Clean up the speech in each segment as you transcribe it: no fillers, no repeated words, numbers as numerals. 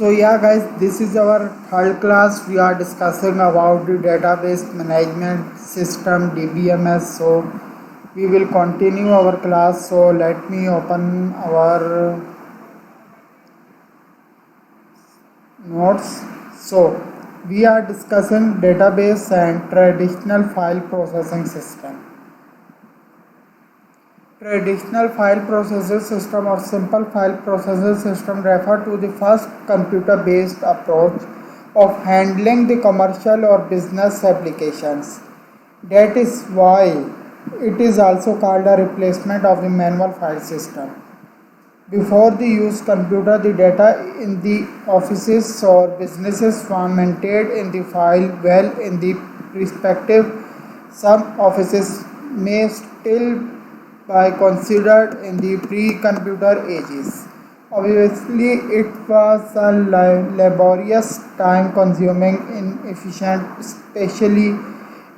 So yeah guys, this is our third class. We are discussing about the database management system DBMS. So we will continue our class. So let me open our notes. So we are discussing database and traditional file processing system. Traditional file processing system or simple file processing system refer to the first computer-based approach of handling the commercial or business applications. That is why it is also called a replacement of the manual file system. Before the use computer, the data in the offices or businesses were maintained in the file well in the respective. Some offices may still by considered in the pre-computer ages. Obviously, it was a laborious, time-consuming, inefficient, especially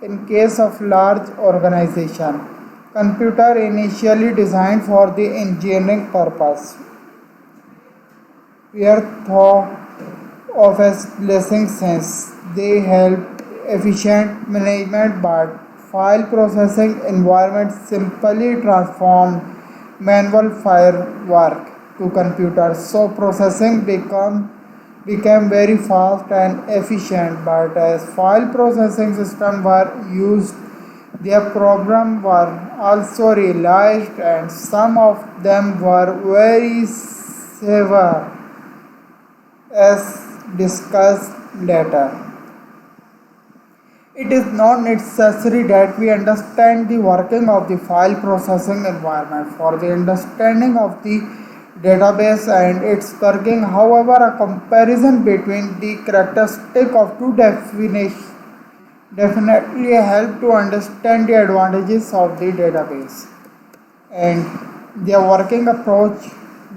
in case of large organization. Computer initially designed for the engineering purpose were thought of as blessing since they help efficient management, but file processing environment simply transformed manual file work to computers. So processing became very fast and efficient, but as file processing systems were used, their programs were also realized and some of them were very severe as discussed later. It is not necessary that we understand the working of the file processing environment for the understanding of the database and its working. However, a comparison between the characteristic of two definitions definitely help to understand the advantages of the database and their working approach.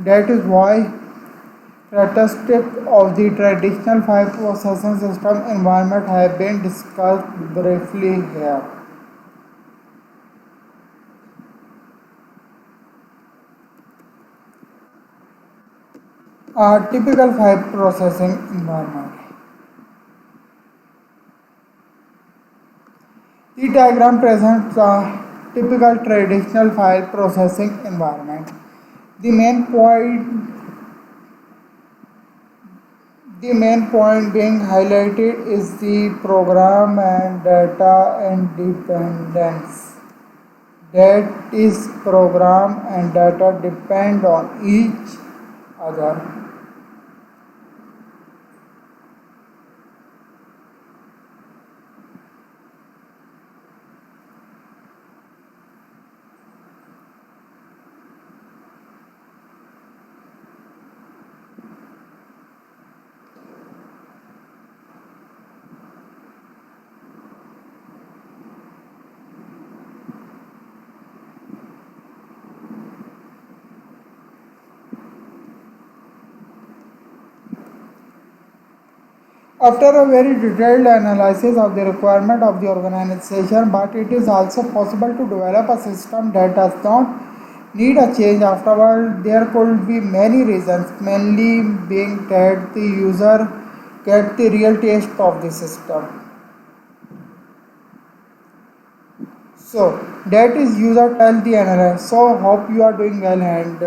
That is why characteristics of the traditional file processing system environment have been discussed briefly here. A typical file processing environment. The diagram presents a typical traditional file processing environment. The main point being highlighted is the program and data independence. That is, program and data depend on each other. After a very detailed analysis of the requirement of the organization, but it is also possible to develop a system that does not need a change afterward. There could be many reasons, mainly being that the user get the real taste of the system. So that is user tell the analyst. So hope you are doing well and